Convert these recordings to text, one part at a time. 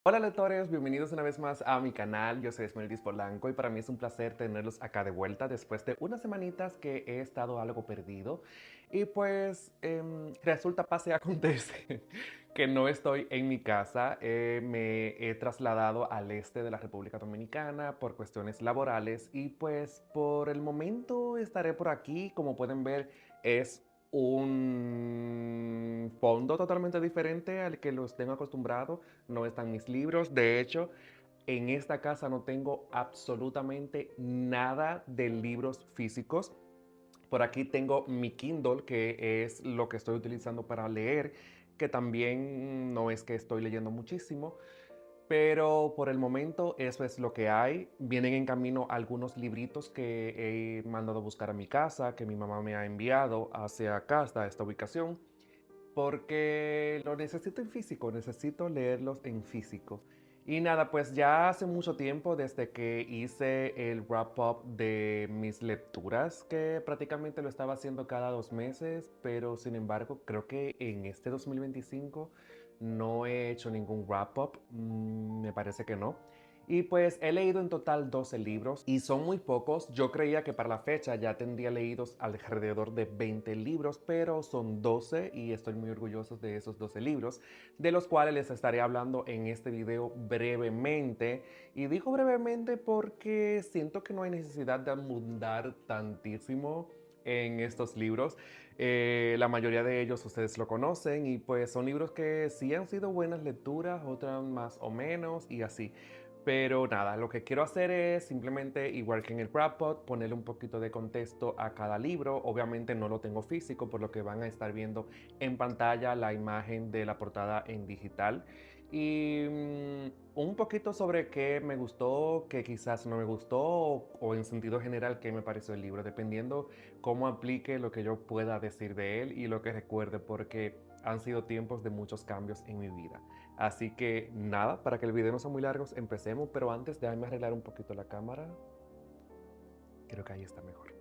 Hola lectores, bienvenidos una vez más a mi canal. Yo soy Esmeraldis Polanco y para mí es un placer tenerlos acá de vuelta después de unas semanitas que he estado algo perdido. Y pues resulta, pase, y acontece que no estoy en mi casa. Me he trasladado al este de la República Dominicana por cuestiones laborales y pues por el momento estaré por aquí. Como pueden ver, es un fondo totalmente diferente al que los tengo acostumbrado. No están mis libros. De hecho, en esta casa no tengo absolutamente nada de libros físicos. Por aquí tengo mi Kindle, que es lo que estoy utilizando para leer, que también no es que estoy leyendo muchísimo, pero por el momento eso es lo que hay. Vienen en camino algunos libritos que he mandado a buscar a mi casa, que mi mamá me ha enviado hacia acá, hasta esta ubicación, porque lo necesito en físico, necesito leerlos en físico. Y nada, pues ya hace mucho tiempo desde que hice el wrap-up de mis lecturas, que prácticamente lo estaba haciendo cada 2 meses, pero sin embargo creo que en este 2025 no he hecho ningún wrap-up, me parece que no. Y pues he leído en total 12 libros y son muy pocos. Yo creía que para la fecha ya tendría leídos alrededor de 20 libros, pero son 12 y estoy muy orgulloso de esos 12 libros, de los cuales les estaré hablando en este video brevemente. Y digo brevemente porque siento que no hay necesidad de abundar tantísimo en estos libros. La mayoría de ellos ustedes lo conocen y pues son libros que sí han sido buenas lecturas, otras más o menos y así. Pero nada, lo que quiero hacer es simplemente, igual que en el wrap-up, ponerle un poquito de contexto a cada libro. Obviamente no lo tengo físico, por lo que van a estar viendo en pantalla la imagen de la portada en digital. Y un poquito sobre qué me gustó, qué quizás no me gustó, o en sentido general qué me pareció el libro, dependiendo cómo aplique lo que yo pueda decir de él y lo que recuerde, porque han sido tiempos de muchos cambios en mi vida. Así que nada, para que el video no sea muy largo, empecemos, pero antes déjame arreglar un poquito la cámara. Creo que ahí está mejor.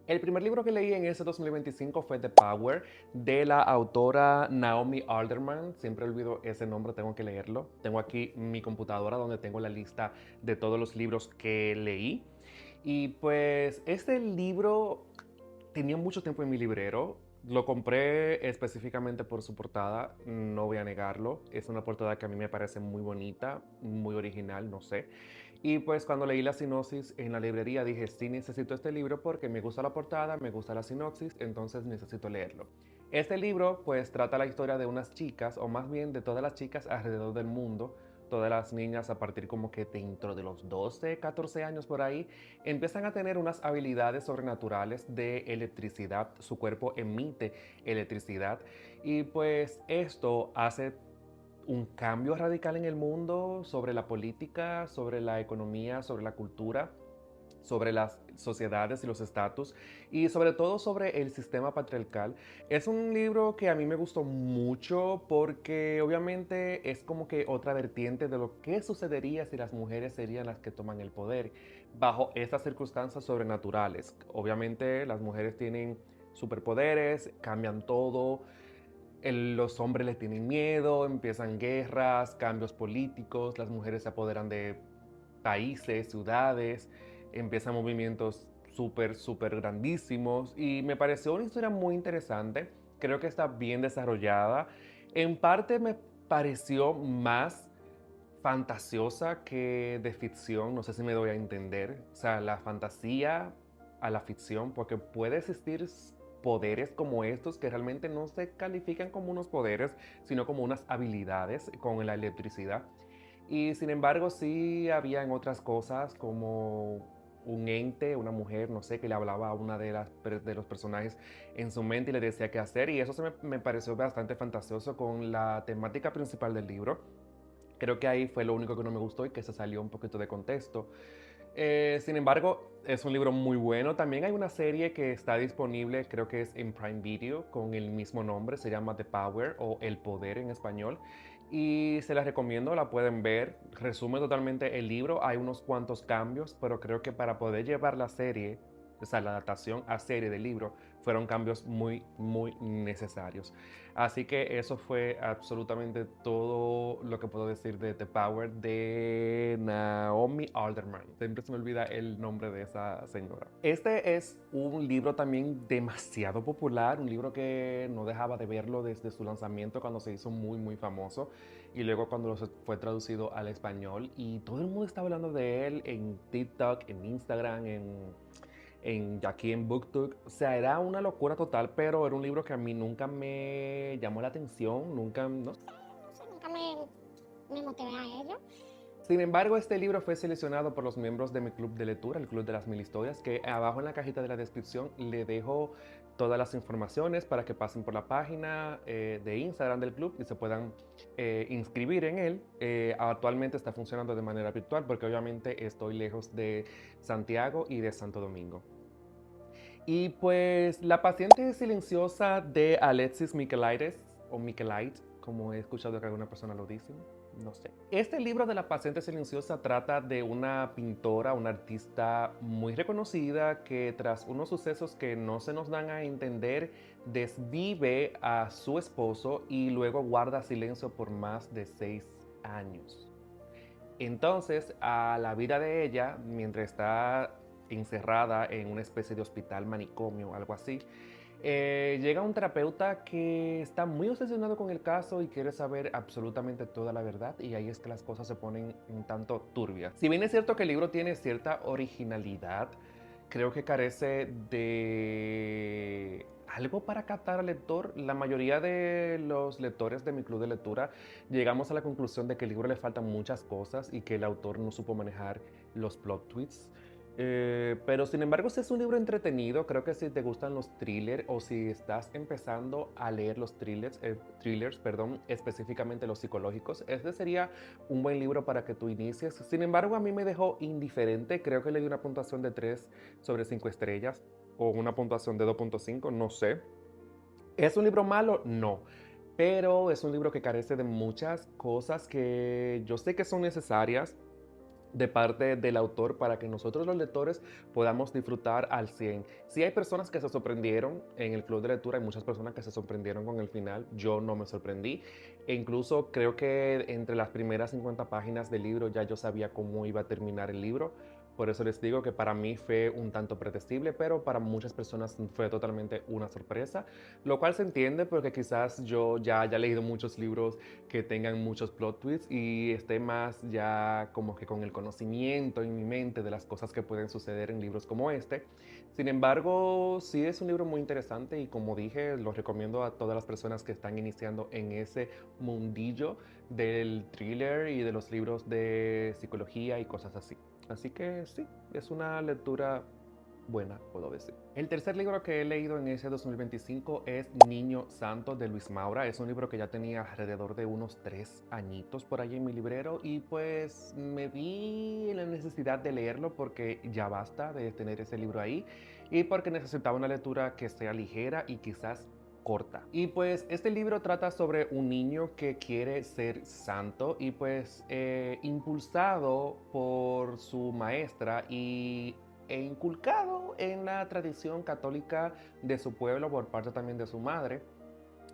El primer libro que leí en ese 2025 fue The Power, de la autora Naomi Alderman. Siempre olvido ese nombre, tengo que leerlo. Tengo aquí mi computadora donde tengo la lista de todos los libros que leí. Y pues este libro tenía mucho tiempo en mi librero. Lo compré específicamente por su portada, no voy a negarlo. Es una portada que a mí me parece muy bonita, muy original, no sé. Y pues cuando leí la sinopsis en la librería dije, sí necesito este libro porque me gusta la portada, me gusta la sinopsis, entonces necesito leerlo. Este libro pues trata la historia de unas chicas, o más bien de todas las chicas alrededor del mundo, todas las niñas a partir como que dentro de los 12, 14 años por ahí, empiezan a tener unas habilidades sobrenaturales de electricidad, su cuerpo emite electricidad y pues esto hace un cambio radical en el mundo sobre la política, sobre la economía, sobre la cultura, sobre las sociedades y los estatus y sobre todo sobre el sistema patriarcal. Es un libro que a mí me gustó mucho porque obviamente es como que otra vertiente de lo que sucedería si las mujeres serían las que toman el poder bajo estas circunstancias sobrenaturales. Obviamente las mujeres tienen superpoderes, cambian todo, los hombres le tienen miedo, empiezan guerras, cambios políticos, las mujeres se apoderan de países, ciudades, empiezan movimientos súper, súper grandísimos y me pareció una historia muy interesante, creo que está bien desarrollada, en parte me pareció más fantasiosa que de ficción, no sé si me doy a entender, o sea, la fantasía a la ficción, porque puede existir poderes como estos que realmente no se califican como unos poderes, sino como unas habilidades con la electricidad. Y sin embargo, sí habían otras cosas como un ente, una mujer, no sé, que le hablaba a una de los personajes en su mente y le decía qué hacer. Y eso me pareció bastante fantasioso con la temática principal del libro. Creo que ahí fue lo único que no me gustó y que se salió un poquito de contexto. Sin embargo, es un libro muy bueno. También hay una serie que está disponible, creo que es en Prime Video, con el mismo nombre, se llama The Power o El Poder en español. Y se las recomiendo, la pueden ver. Resume totalmente el libro, hay unos cuantos cambios, pero creo que para poder llevar la serie, o sea, la adaptación a serie del libro, fueron cambios muy, muy necesarios. Así que eso fue absolutamente todo lo que puedo decir de The Power de Naomi Alderman. Siempre se me olvida el nombre de esa señora. Este es un libro también demasiado popular, un libro que no dejaba de verlo desde su lanzamiento cuando se hizo muy, muy famoso y luego cuando fue traducido al español y todo el mundo estaba hablando de él en TikTok, en Instagram, aquí en BookTok. O sea, era una locura total, pero era un libro que a mí nunca me llamó la atención, nunca, no sé, nunca me motivé a ello. Sin embargo, este libro fue seleccionado por los miembros de mi club de lectura, el Club de las Mil Historias, que abajo en la cajita de la descripción le dejo todas las informaciones para que pasen por la página de Instagram del club y se puedan inscribir en él. Actualmente está funcionando de manera virtual porque obviamente estoy lejos de Santiago y de Santo Domingo. Y pues La paciente silenciosa de Alexis Michaelides, o Michaelite, como he escuchado que alguna persona lo dice, no sé. Este libro de La paciente silenciosa trata de una pintora, una artista muy reconocida que tras unos sucesos que no se nos dan a entender, desvive a su esposo y luego guarda silencio por más de 6 años. Entonces, a la vida de ella, mientras está encerrada en una especie de hospital manicomio, algo así, llega un terapeuta que está muy obsesionado con el caso y quiere saber absolutamente toda la verdad, y ahí es que las cosas se ponen un tanto turbias. Si bien es cierto que el libro tiene cierta originalidad, creo que carece de algo para captar al lector. La mayoría de los lectores de mi club de lectura llegamos a la conclusión de que el libro le faltan muchas cosas y que el autor no supo manejar los plot twists. Pero sin embargo, si es un libro entretenido, creo que si te gustan los thrillers o si estás empezando a leer los thrillers, perdón, específicamente los psicológicos, este sería un buen libro para que tú inicies. Sin embargo, a mí me dejó indiferente, creo que le di una puntuación de 3 sobre 5 estrellas o una puntuación de 2.5, no sé. ¿Es un libro malo? No. Pero es un libro que carece de muchas cosas que yo sé que son necesarias de parte del autor para que nosotros los lectores podamos disfrutar al 100. Sí hay personas que se sorprendieron en el club de lectura, hay muchas personas que se sorprendieron con el final, yo no me sorprendí, e incluso creo que entre las primeras 50 páginas del libro ya yo sabía cómo iba a terminar el libro. Por eso les digo que para mí fue un tanto predecible, pero para muchas personas fue totalmente una sorpresa, lo cual se entiende porque quizás yo ya haya leído muchos libros que tengan muchos plot twists y esté más ya como que con el conocimiento en mi mente de las cosas que pueden suceder en libros como este. Sin embargo, sí es un libro muy interesante y como dije, lo recomiendo a todas las personas que están iniciando en ese mundillo del thriller y de los libros de psicología y cosas así. Así que sí, es una lectura buena, puedo decir. El tercer libro que he leído en ese 2025 es Niño Santo de Luis Maura. Es un libro que ya tenía alrededor de unos 3 añitos por ahí en mi librero y pues me vi en la necesidad de leerlo porque ya basta de tener ese libro ahí y porque necesitaba una lectura que sea ligera y quizás corta. Y pues este libro trata sobre un niño que quiere ser santo y pues impulsado por su maestra e inculcado en la tradición católica de su pueblo por parte también de su madre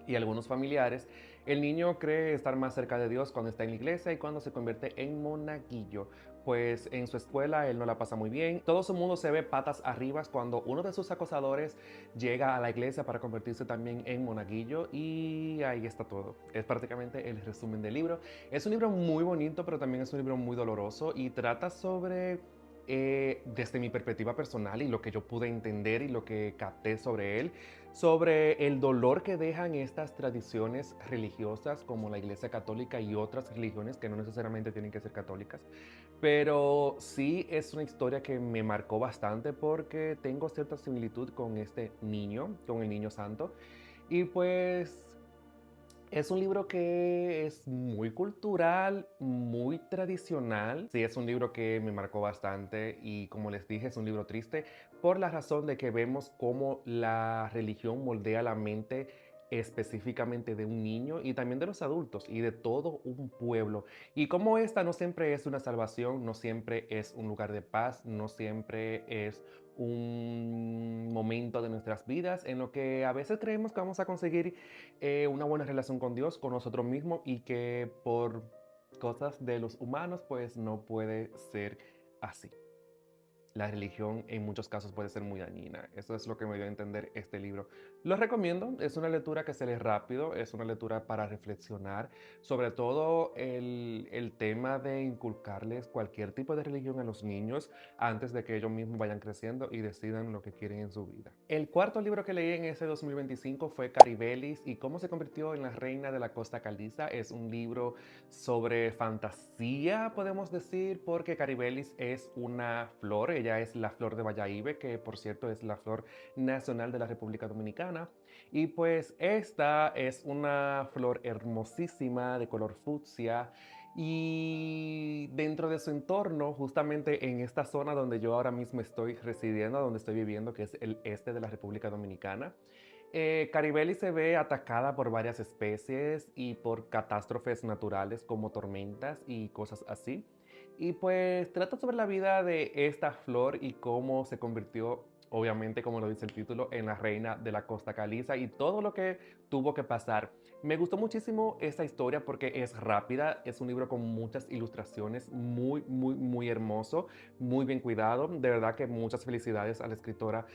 y algunos familiares, el niño cree estar más cerca de Dios cuando está en la iglesia y cuando se convierte en monaguillo. Pues en su escuela él no la pasa muy bien. Todo su mundo se ve patas arriba cuando uno de sus acosadores llega a la iglesia para convertirse también en monaguillo y ahí está todo. Es prácticamente el resumen del libro. Es un libro muy bonito, pero también es un libro muy doloroso y trata sobre desde mi perspectiva personal y lo que yo pude entender y lo que capté sobre él, sobre el dolor que dejan estas tradiciones religiosas como la Iglesia Católica y otras religiones que no necesariamente tienen que ser católicas. Pero sí es una historia que me marcó bastante porque tengo cierta similitud con este niño, con el niño santo. Y pues es un libro que es muy cultural, muy tradicional. Sí, es un libro que me marcó bastante y como les dije, es un libro triste por la razón de que vemos cómo la religión moldea la mente específicamente de un niño y también de los adultos y de todo un pueblo. Y cómo esta no siempre es una salvación, no siempre es un lugar de paz, no siempre es un momento de nuestras vidas en lo que a veces creemos que vamos a conseguir una buena relación con Dios, con nosotros mismos y que por cosas de los humanos pues no puede ser así. La religión en muchos casos puede ser muy dañina. Eso es lo que me dio a entender este libro. Lo recomiendo, es una lectura que se lee rápido, es una lectura para reflexionar, sobre todo el tema de inculcarles cualquier tipo de religión a los niños antes de que ellos mismos vayan creciendo y decidan lo que quieren en su vida. El cuarto libro que leí en ese 2025 fue Caribelis y cómo se convirtió en la reina de la costa caliza. Es un libro sobre fantasía, podemos decir, porque Caribelis es una flor, ella es la flor de Bayahíbe, que por cierto es la flor nacional de la República Dominicana. Y pues esta es una flor hermosísima de color fucsia y dentro de su entorno, justamente en esta zona donde yo ahora mismo estoy residiendo, donde estoy viviendo, que es el este de la República Dominicana, Caribeli se ve atacada por varias especies y por catástrofes naturales como tormentas y cosas así. Y pues trata sobre la vida de esta flor y cómo se convirtió, obviamente como lo dice el título, en la reina de la costa caliza y todo lo que tuvo que pasar. Me gustó muchísimo esta historia porque es rápida, es un libro con muchas ilustraciones, muy hermoso, muy bien cuidado. De verdad que muchas felicidades a la escritora.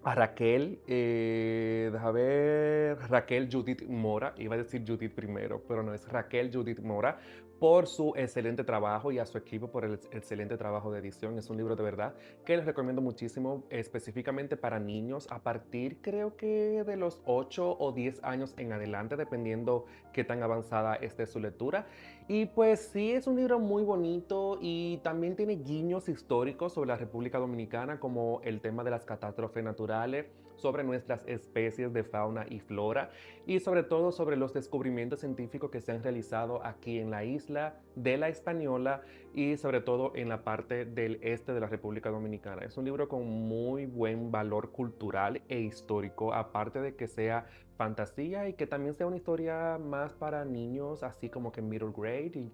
A Raquel, deja ver, Raquel Judith Mora, iba a decir Judith primero, pero no, es Raquel Judith Mora, por su excelente trabajo y a su equipo por el excelente trabajo de edición. Es un libro de verdad que les recomiendo muchísimo, específicamente para niños a partir creo que de los 8 o 10 años en adelante, dependiendo qué tan avanzada esté su lectura. Y pues sí, es un libro muy bonito y también tiene guiños históricos sobre la República Dominicana, como el tema de las catástrofes naturales, sobre nuestras especies de fauna y flora y sobre todo sobre los descubrimientos científicos que se han realizado aquí en la isla de La Española y sobre todo en la parte del este de la República Dominicana. Es un libro con muy buen valor cultural e histórico, aparte de que sea fantasía y que también sea una historia más para niños, así como que middle grade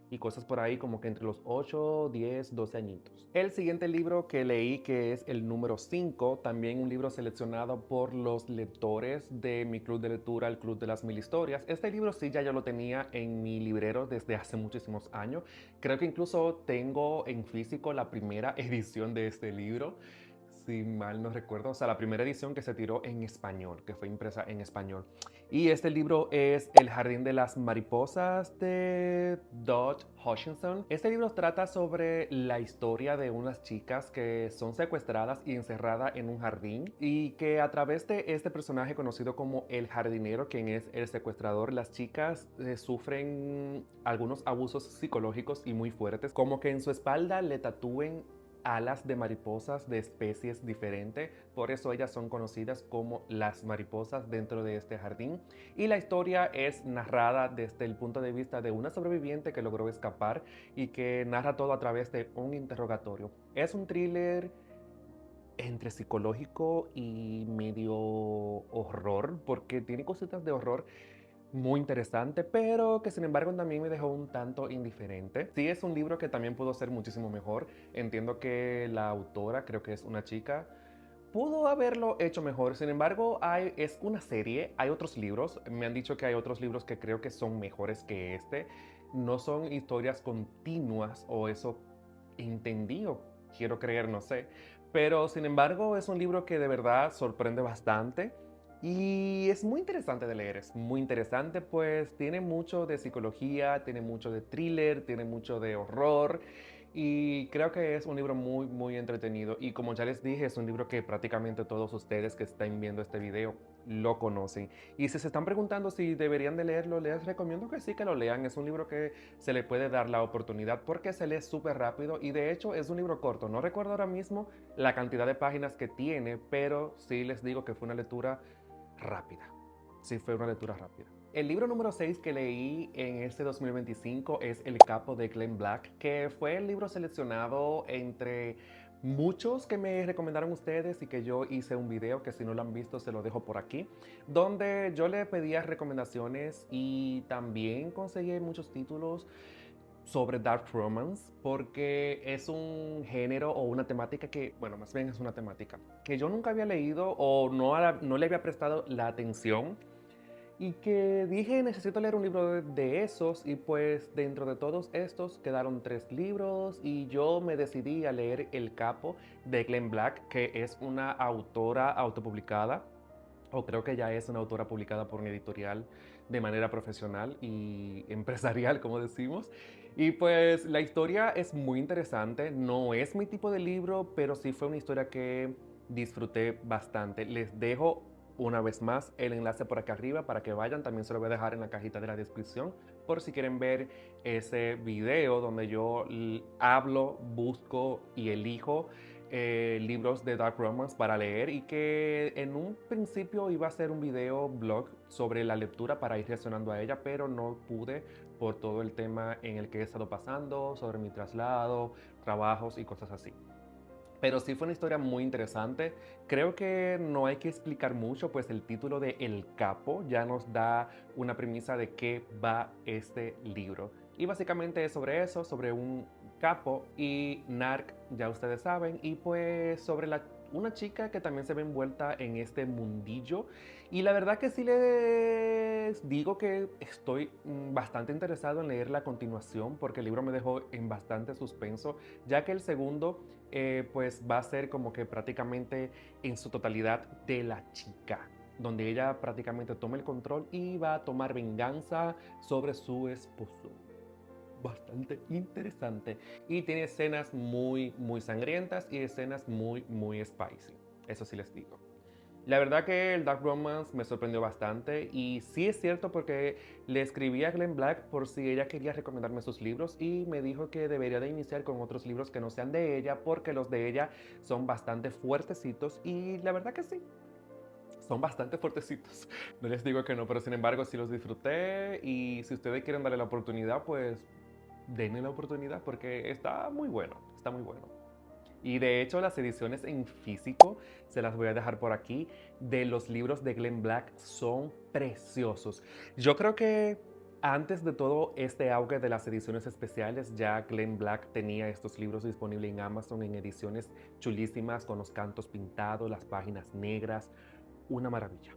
y cosas por ahí como que entre los 8, 10, 12 añitos. El siguiente libro que leí, que es el número 5, también un libro seleccionado por los lectores de mi club de lectura, el Club de las Mil Historias. Este libro sí ya yo lo tenía en mi librero desde hace muchísimos años. Creo que incluso tengo en físico la primera edición de este libro, si mal no recuerdo, o sea, la primera edición que se tiró en español, que fue impresa en español. Y este libro es El Jardín de las Mariposas de Dodge Hutchinson. Este libro trata sobre la historia de unas chicas que son secuestradas y encerradas en un jardín y que a través de este personaje conocido como el jardinero, quien es el secuestrador, las chicas sufren algunos abusos psicológicos y muy fuertes, como que en su espalda le tatúen alas de mariposas de especies diferentes, por eso ellas son conocidas como las mariposas dentro de este jardín. Y la historia es narrada desde el punto de vista de una sobreviviente que logró escapar y que narra todo a través de un interrogatorio. Es un thriller entre psicológico y medio horror, porque tiene cositas de horror muy interesante, pero que sin embargo también me dejó un tanto indiferente. Sí, es un libro que también pudo ser muchísimo mejor. Entiendo que la autora, creo que es una chica, pudo haberlo hecho mejor. Sin embargo, es una serie, hay otros libros. Me han dicho que hay otros libros que creo que son mejores que este. No son historias continuas o eso entendí o quiero creer, no sé. Pero sin embargo, es un libro que de verdad sorprende bastante. Y es muy interesante de leer, es muy interesante, pues tiene mucho de psicología, tiene mucho de thriller, tiene mucho de horror y creo que es un libro muy entretenido. Y como ya les dije, es un libro que prácticamente todos ustedes que están viendo este video lo conocen. Y si se están preguntando si deberían de leerlo, les recomiendo que sí que lo lean. Es un libro que se le puede dar la oportunidad porque se lee súper rápido y de hecho es un libro corto. No recuerdo ahora mismo la cantidad de páginas que tiene, pero sí les digo que fue una lectura rápida. Sí, fue una lectura rápida. El libro número 6 que leí en este 2025 es El Capo de Glenn Black, que fue el libro seleccionado entre muchos que me recomendaron ustedes y que yo hice un video que si no lo han visto se lo dejo por aquí, donde yo le pedía recomendaciones y también conseguí muchos títulos sobre dark romance porque es un género o una temática que, bueno, más bien es una temática que yo nunca había leído o no le había prestado la atención y que dije necesito leer un libro de esos y pues dentro de todos estos quedaron 3 libros y yo me decidí a leer El Capo de Glenn Black, que es una autora autopublicada o creo que ya es una autora publicada por una editorial de manera profesional y empresarial, como decimos. Y pues la historia es muy interesante, no es mi tipo de libro, pero sí fue una historia que disfruté bastante. Les dejo una vez más el enlace por acá arriba para que vayan, también se lo voy a dejar en la cajita de la descripción por si quieren ver ese video donde yo hablo, busco y elijo libros de dark romance para leer y que en un principio iba a ser un video blog sobre la lectura para ir reaccionando a ella, pero no pude por todo el tema en el que he estado pasando, sobre mi traslado, trabajos y cosas así. Pero sí fue una historia muy interesante. Creo que no hay que explicar mucho, pues el título de El Capo ya nos da una premisa de qué va este libro. Y básicamente es sobre eso, sobre un capo y narc, ya ustedes saben, y pues sobre una chica que también se ve envuelta en este mundillo. Y la verdad que sí les digo que estoy bastante interesado en leer la continuación porque el libro me dejó en bastante suspenso, ya que el segundo pues va a ser como que prácticamente en su totalidad de la chica, donde ella prácticamente toma el control y va a tomar venganza sobre su esposo. Bastante interesante y tiene escenas muy sangrientas y escenas muy spicy, eso sí les digo. La verdad que el Dark Romance me sorprendió bastante y sí es cierto porque le escribí a Glenn Black por si ella quería recomendarme sus libros y me dijo que debería de iniciar con otros libros que no sean de ella porque los de ella son bastante fuertecitos y la verdad que sí, son bastante fuertecitos. No les digo que no, pero sin embargo sí los disfruté y si ustedes quieren darle la oportunidad, pues denle la oportunidad porque está muy bueno, está muy bueno. Y de hecho las ediciones en físico, se las voy a dejar por aquí, de los libros de Glenn Black son preciosos. Yo creo que antes de todo este auge de las ediciones especiales, ya Glenn Black tenía estos libros disponibles en Amazon en ediciones chulísimas con los cantos pintados, las páginas negras, una maravilla.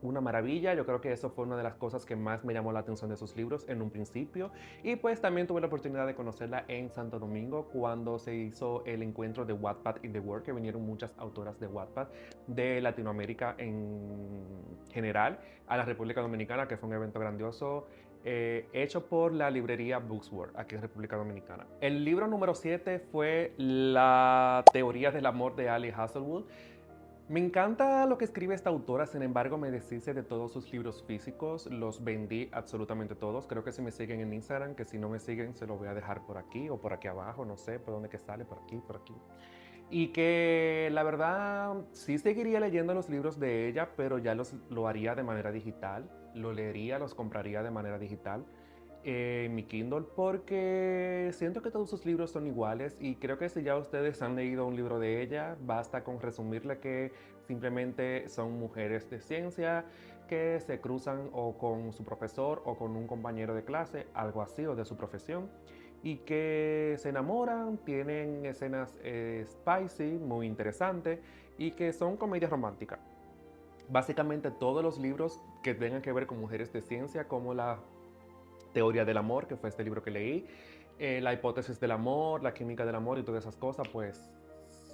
Una maravilla, yo creo que eso fue una de las cosas que más me llamó la atención de sus libros en un principio y pues también tuve la oportunidad de conocerla en Santo Domingo cuando se hizo el encuentro de Wattpad in the World, que vinieron muchas autoras de Wattpad de Latinoamérica en general a la República Dominicana, que fue un evento grandioso hecho por la librería Booksworth aquí en República Dominicana. El libro número 7 fue La teoría del amor de Ali Hazelwood. Me encanta lo que escribe esta autora, sin embargo me deshice de todos sus libros físicos, los vendí absolutamente todos. Creo que si me siguen en Instagram, que si no me siguen se lo voy a dejar por aquí o por aquí abajo, no sé por dónde que sale, por aquí, por aquí. Y que la verdad sí seguiría leyendo los libros de ella, pero ya lo haría de manera digital, lo leería, los compraría de manera digital en mi Kindle porque siento que todos sus libros son iguales y creo que si ya ustedes han leído un libro de ella, basta con resumirle que simplemente son mujeres de ciencia que se cruzan o con su profesor o con un compañero de clase, algo así, o de su profesión, y que se enamoran, tienen escenas spicy, muy interesantes y que son comedias románticas. Básicamente todos los libros que tengan que ver con mujeres de ciencia, como la Teoría del Amor, que fue este libro que leí, la hipótesis del amor, la química del amor y todas esas cosas, pues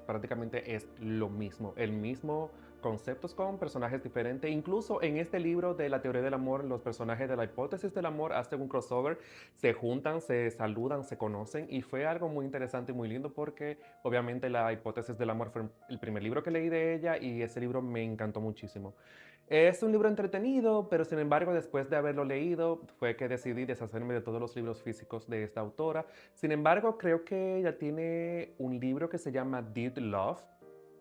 prácticamente es lo mismo, el mismo conceptos con personajes diferentes. Incluso en este libro de la teoría del amor, los personajes de la hipótesis del amor hacen un crossover, se juntan, se saludan, se conocen y fue algo muy interesante y muy lindo porque obviamente la hipótesis del amor fue el primer libro que leí de ella y ese libro me encantó muchísimo. Es un libro entretenido, pero sin embargo, después de haberlo leído, fue que decidí deshacerme de todos los libros físicos de esta autora. Sin embargo, creo que ella tiene un libro que se llama Dead Love,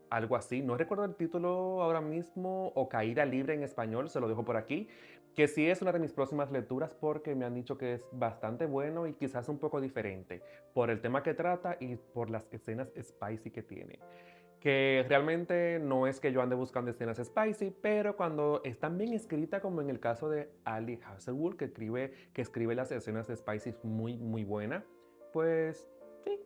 algo así. No recuerdo el título ahora mismo, o Caída Libre en español, se lo dejo por aquí, que sí es una de mis próximas lecturas porque me han dicho que es bastante bueno y quizás un poco diferente por el tema que trata y por las escenas spicy que tiene, que realmente no es que yo ande buscando escenas spicy, pero cuando están bien escritas, como en el caso de Ali Hazelwood, que escribe las escenas de spicy muy buenas, pues sí,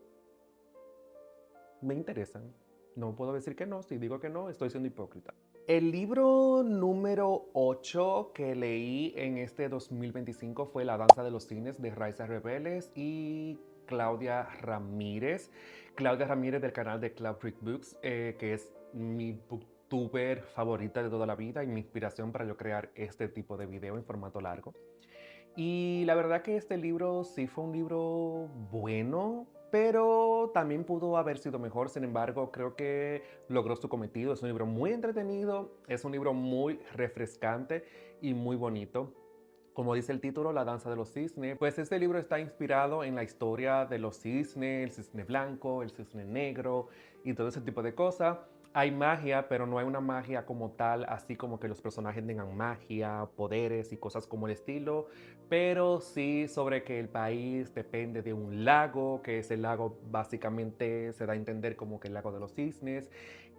me interesan. No puedo decir que no, si digo que no, estoy siendo hipócrita. El libro número 8 que leí en este 2025 fue La danza de los cines de Raiza Rebeles y Claudia Ramírez. Claudia Ramírez del canal de Cloud Creek Books, que es mi booktuber favorita de toda la vida y mi inspiración para yo crear este tipo de video en formato largo. Y la verdad que este libro sí fue un libro bueno, pero también pudo haber sido mejor. Sin embargo, creo que logró su cometido. Es un libro muy entretenido, es un libro muy refrescante y muy bonito. Como dice el título, La danza de los cisnes, pues este libro está inspirado en la historia de los cisnes, el cisne blanco, el cisne negro y todo ese tipo de cosas. Hay magia, pero no hay una magia como tal, así como que los personajes tengan magia, poderes y cosas como el estilo, pero sí sobre que el país depende de un lago, que ese lago básicamente se da a entender como que el lago de los cisnes,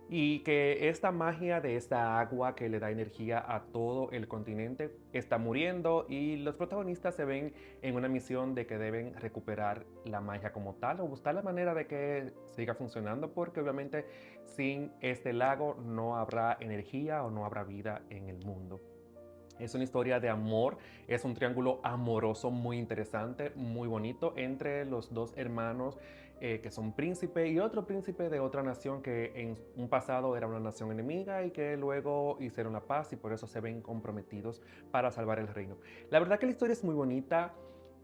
y que esta magia de esta agua que le da energía a todo el continente está muriendo y los protagonistas se ven en una misión de que deben recuperar la magia como tal o buscar la manera de que siga funcionando porque obviamente sin este lago no habrá energía o no habrá vida en el mundo. Es una historia de amor, es un triángulo amoroso muy interesante, muy bonito entre los dos hermanos que son príncipe y otro príncipe de otra nación que en un pasado era una nación enemiga y que luego hicieron la paz y por eso se ven comprometidos para salvar el reino. La verdad que la historia es muy bonita.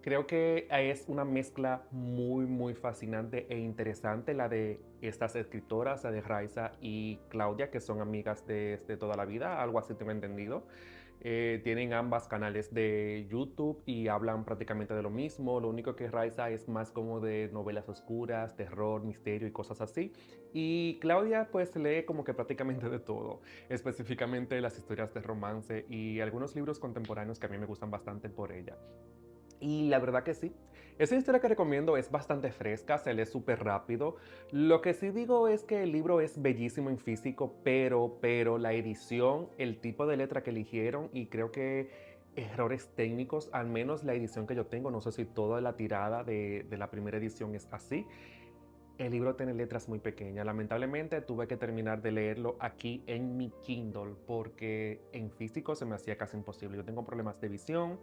Creo que es una mezcla muy fascinante e interesante la de estas escritoras, la de Raiza y Claudia, que son amigas de toda la vida, algo así tengo entendido. Tienen ambas canales de YouTube y hablan prácticamente de lo mismo. Lo único que Raiza es más como de novelas oscuras, terror, misterio y cosas así. Y Claudia pues lee como que prácticamente de todo, específicamente las historias de romance y algunos libros contemporáneos que a mí me gustan bastante por ella. Y la verdad que sí. Esa historia que recomiendo es bastante fresca, se lee súper rápido. Lo que sí digo es que el libro es bellísimo en físico, pero la edición, el tipo de letra que eligieron y creo que errores técnicos, al menos la edición que yo tengo, no sé si toda la tirada de la primera edición es así. El libro tiene letras muy pequeñas. Lamentablemente tuve que terminar de leerlo aquí en mi Kindle porque en físico se me hacía casi imposible. Yo tengo problemas de visión,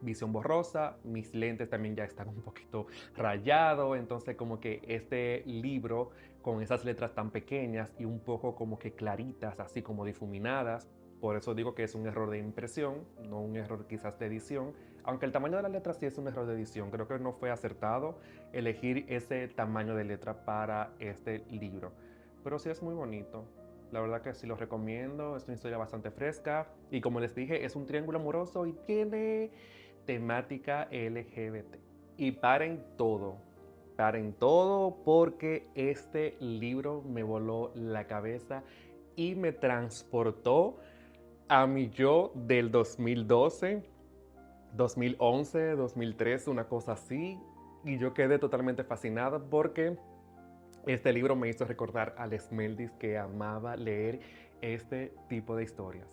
visión borrosa, mis lentes también ya están un poquito rayados, entonces como que este libro con esas letras tan pequeñas y un poco como que claritas, así como difuminadas, por eso digo que es un error de impresión, no un error quizás de edición, aunque el tamaño de la letra sí es un error de edición, creo que no fue acertado elegir ese tamaño de letra para este libro. Pero sí es muy bonito. La verdad que sí lo recomiendo. Es una historia bastante fresca. Y como les dije, es un triángulo amoroso y tiene temática LGBT. Y paren todo porque este libro me voló la cabeza y me transportó a mi yo del 2012, 2011, 2013, una cosa así. Y yo quedé totalmente fascinada porque este libro me hizo recordar a Les Meldis que amaba leer este tipo de historias.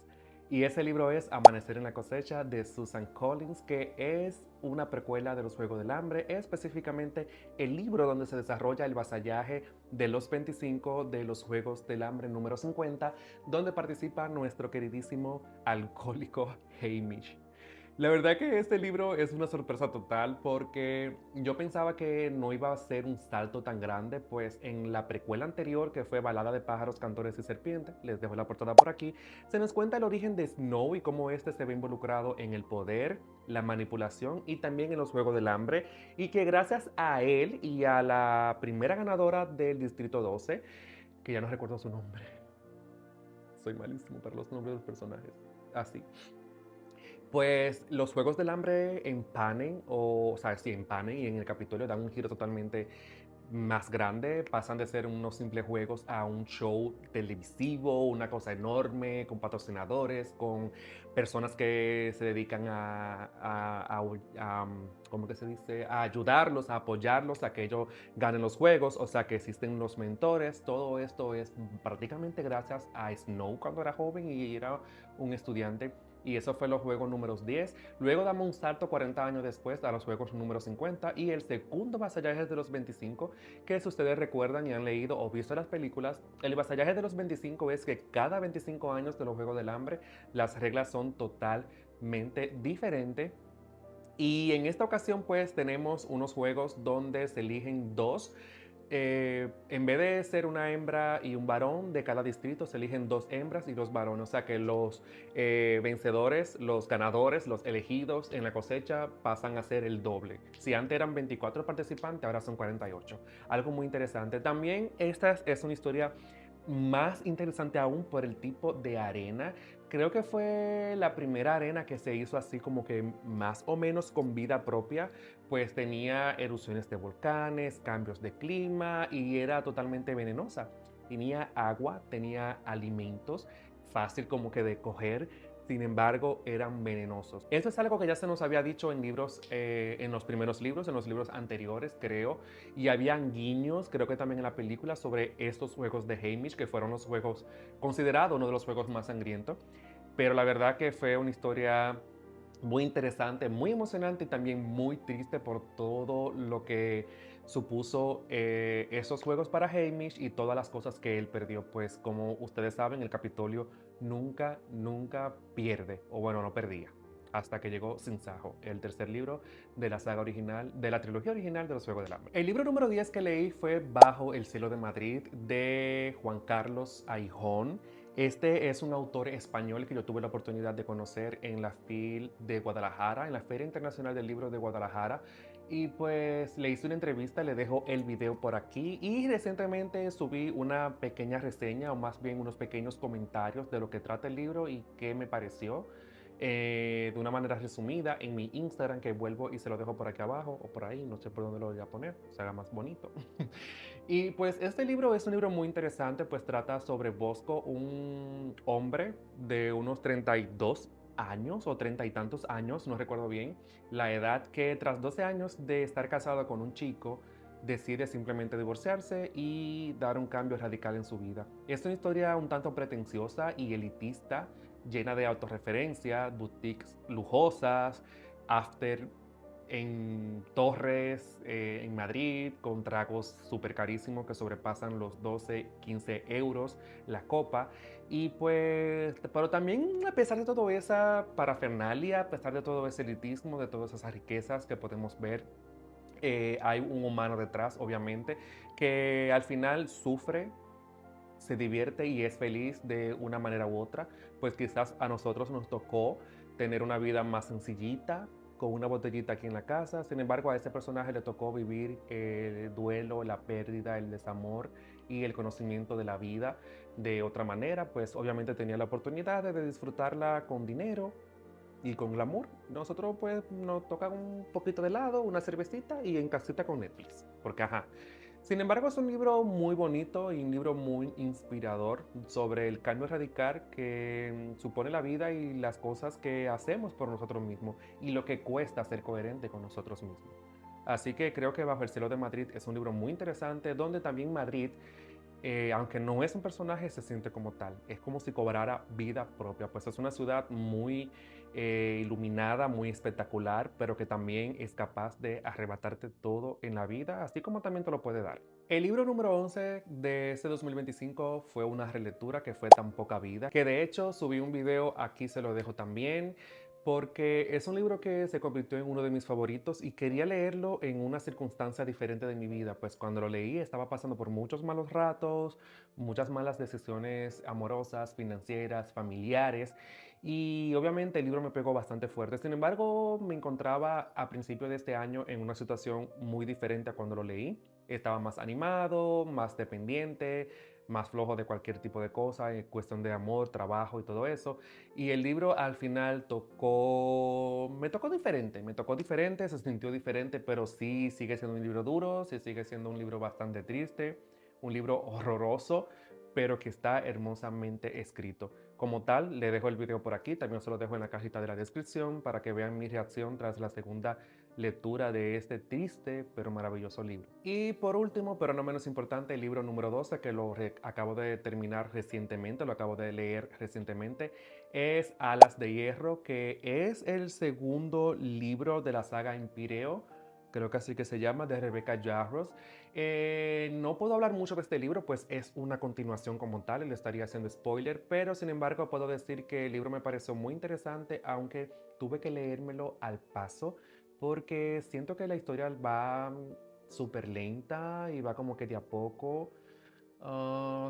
Y ese libro es Amanecer en la cosecha de Susan Collins, que es una precuela de los Juegos del Hambre, específicamente el libro donde se desarrolla el vasallaje de los 25 de los Juegos del Hambre número 50, donde participa nuestro queridísimo alcohólico Hamish. La verdad que este libro es una sorpresa total porque yo pensaba que no iba a ser un salto tan grande, pues en la precuela anterior, que fue Balada de pájaros, cantores y serpientes, les dejo la portada por aquí, se nos cuenta el origen de Snow y cómo este se ve involucrado en el poder, la manipulación y también en los Juegos del Hambre, y que gracias a él y a la primera ganadora del Distrito 12, que ya no recuerdo su nombre, soy malísimo para los nombres de los personajes, así. Pues los Juegos del Hambre empanen, o sea, sí, empanen y en el Capitolio dan un giro totalmente más grande, pasan de ser unos simples juegos a un show televisivo, una cosa enorme, con patrocinadores, con personas que se dedican ¿cómo que se dice? A ayudarlos, a apoyarlos, a que ellos ganen los juegos, o sea que existen los mentores, todo esto es prácticamente gracias a Snow cuando era joven y era un estudiante y eso fue los juegos números 10. Luego damos un salto 40 años después a los juegos número 50 y el segundo Vasallaje de los 25, que si ustedes recuerdan y han leído o visto las películas, el Vasallaje de los 25 es que cada 25 años de los Juegos del Hambre las reglas son totalmente diferentes. Y en esta ocasión pues tenemos unos juegos donde se eligen dos. En vez de ser una hembra y un varón de cada distrito, se eligen dos hembras y dos varones. O sea que los vencedores, los ganadores, los elegidos en la cosecha pasan a ser el doble. Si antes eran 24 participantes, ahora son 48. Algo muy interesante. También esta es una historia más interesante aún por el tipo de arena. Creo que fue la primera arena que se hizo así como que más o menos con vida propia, pues tenía erupciones de volcanes, cambios de clima y era totalmente venenosa. Tenía agua, tenía alimentos, fácil como que de coger, sin embargo eran venenosos. Esto es algo que ya se nos había dicho en libros, en los primeros libros, en los libros anteriores creo, y habían guiños, creo que también en la película, sobre estos juegos de Haymitch, que fueron los juegos considerados uno de los juegos más sangrientos, pero la verdad que fue una historia muy interesante, muy emocionante y también muy triste por todo lo que supuso esos juegos para Haymitch y todas las cosas que él perdió. Pues como ustedes saben, el Capitolio nunca pierde, o bueno, no perdía, hasta que llegó Sinsajo, el tercer libro de la saga original, de la trilogía original de los Juegos del Hambre. El libro número 10 que leí fue Bajo el cielo de Madrid, de Juan Carlos Aijón. Este es un autor español que yo tuve la oportunidad de conocer en la FIL de Guadalajara, en la Feria Internacional del Libro de Guadalajara. Y pues le hice una entrevista, le dejo el video por aquí y recientemente subí una pequeña reseña o más bien unos pequeños comentarios de lo que trata el libro y qué me pareció de una manera resumida en mi Instagram, que vuelvo y se lo dejo por aquí abajo o por ahí, no sé por dónde lo voy a poner, se haga más bonito. Y pues este libro es un libro muy interesante, pues trata sobre Bosco, un hombre de unos 32 años o 30 y tantos años, no recuerdo bien, la edad, que tras 12 años de estar casado con un chico, decide simplemente divorciarse y dar un cambio radical en su vida. Es una historia un tanto pretenciosa y elitista, llena de autorreferencia, boutiques lujosas, after en torres en Madrid, con tragos súper carísimos que sobrepasan los 12, 15 euros la copa. Y pues, pero también a pesar de toda esa parafernalia, a pesar de todo ese elitismo, de todas esas riquezas que podemos ver, hay un humano detrás, obviamente, que al final sufre, se divierte y es feliz de una manera u otra, pues quizás a nosotros nos tocó tener una vida más sencillita, con una botellita aquí en la casa. Sin embargo, a ese personaje le tocó vivir el duelo, la pérdida, el desamor y el conocimiento de la vida de otra manera. Pues obviamente tenía la oportunidad de disfrutarla con dinero y con glamour. Nosotros pues nos toca un poquito de helado, una cervecita y en casita con Netflix. Porque ajá. Sin embargo, es un libro muy bonito y un libro muy inspirador sobre el cambio radical que supone la vida y las cosas que hacemos por nosotros mismos y lo que cuesta ser coherente con nosotros mismos. Así que creo que Bajo el cielo de Madrid es un libro muy interesante donde también Madrid, aunque no es un personaje, se siente como tal. Es como si cobrara vida propia, pues es una ciudad muy iluminada, muy espectacular, pero que también es capaz de arrebatarte todo en la vida, así como también te lo puede dar. El libro número 11 de este 2025 fue una relectura que fue tan poca vida, que de hecho subí un video, aquí se lo dejo también, porque es un libro que se convirtió en uno de mis favoritos y quería leerlo en una circunstancia diferente de mi vida, pues cuando lo leí estaba pasando por muchos malos ratos, muchas malas decisiones amorosas, financieras, familiares, y obviamente el libro me pegó bastante fuerte. Sin embargo, me encontraba a principios de este año en una situación muy diferente a cuando lo leí. Estaba más animado, más dependiente, más flojo de cualquier tipo de cosa, en cuestión de amor, trabajo y todo eso. Y el libro al final me tocó diferente, se sintió diferente, pero sí sigue siendo un libro duro, sí sigue siendo un libro bastante triste, un libro horroroso, pero que está hermosamente escrito. Como tal, le dejo el video por aquí, también se lo dejo en la cajita de la descripción para que vean mi reacción tras la segunda lectura de este triste pero maravilloso libro. Y por último, pero no menos importante, el libro número 12, que acabo de terminar recientemente, lo acabo de leer recientemente, es Alas de Hierro, que es el segundo libro de la saga Empíreo, creo que así que se llama, de Rebecca Yarros. No puedo hablar mucho de este libro, pues es una continuación como tal, y le estaría haciendo spoiler, pero sin embargo puedo decir que el libro me pareció muy interesante, aunque tuve que leérmelo al paso, porque siento que la historia va súper lenta y va como que de a poco.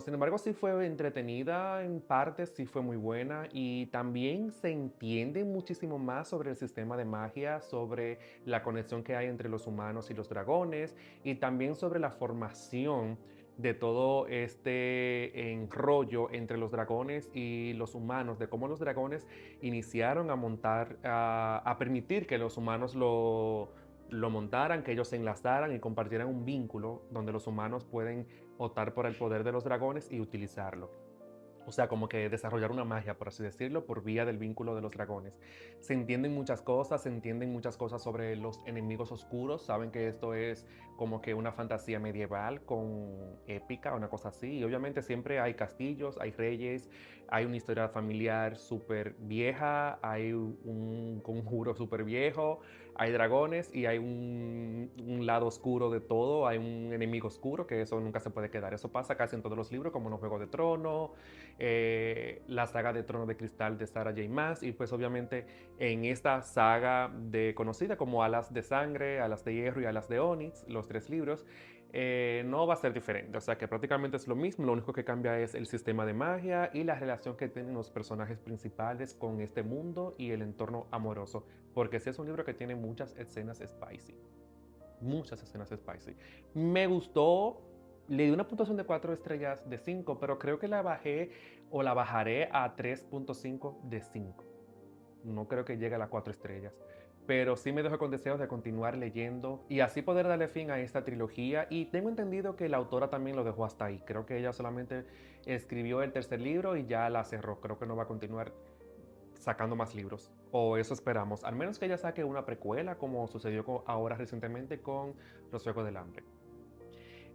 Sin embargo, sí fue entretenida en partes, sí fue muy buena y también se entiende muchísimo más sobre el sistema de magia, sobre la conexión que hay entre los humanos y los dragones y también sobre la formación de todo este enrollo entre los dragones y los humanos, de cómo los dragones iniciaron a montar, a permitir que los humanos lo montaran, que ellos se enlazaran y compartieran un vínculo donde los humanos pueden optar por el poder de los dragones y utilizarlo. O sea, como que desarrollar una magia, por así decirlo, por vía del vínculo de los dragones. Se entienden muchas cosas sobre los enemigos oscuros. Saben que esto es como que una fantasía medieval con épica, una cosa así. Y obviamente siempre hay castillos, hay reyes, hay una historia familiar súper vieja, hay un conjuro súper viejo, hay dragones y hay un lado oscuro de todo. Hay un enemigo oscuro, que eso nunca se puede quedar. Eso pasa casi en todos los libros, como en los Juegos de Tronos, la saga de Trono de Cristal de Sarah J. Maas y pues obviamente en esta saga de conocida como Alas de Sangre, Alas de Hierro y Alas de Onix, los tres libros, no va a ser diferente. O sea que prácticamente es lo mismo, lo único que cambia es el sistema de magia y la relación que tienen los personajes principales con este mundo y el entorno amoroso, porque sí es un libro que tiene muchas escenas spicy. Muchas escenas spicy. Me gustó, le di una puntuación de 4 estrellas de 5, pero creo que la bajé o la bajaré a 3.5 de 5. No creo que llegue a las 4 estrellas. Pero sí me dejo con deseos de continuar leyendo y así poder darle fin a esta trilogía. Y tengo entendido que la autora también lo dejó hasta ahí. Creo que ella solamente escribió el tercer libro y ya la cerró. Creo que no va a continuar sacando más libros. O eso esperamos. Al menos que ella saque una precuela, como sucedió ahora recientemente con Los Juegos del Hambre.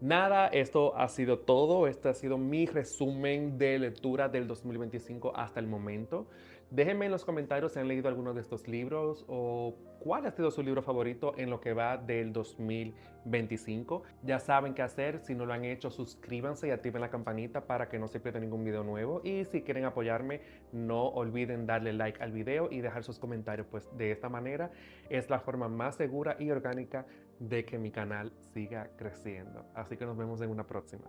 Nada, esto ha sido todo. Este ha sido mi resumen de lectura del 2025 hasta el momento. Déjenme en los comentarios si han leído alguno de estos libros o cuál ha sido su libro favorito en lo que va del 2025. Ya saben qué hacer. Si no lo han hecho, suscríbanse y activen la campanita para que no se pierda ningún video nuevo. Y si quieren apoyarme, no olviden darle like al video y dejar sus comentarios. Pues de esta manera es la forma más segura y orgánica de que mi canal siga creciendo. Así que nos vemos en una próxima.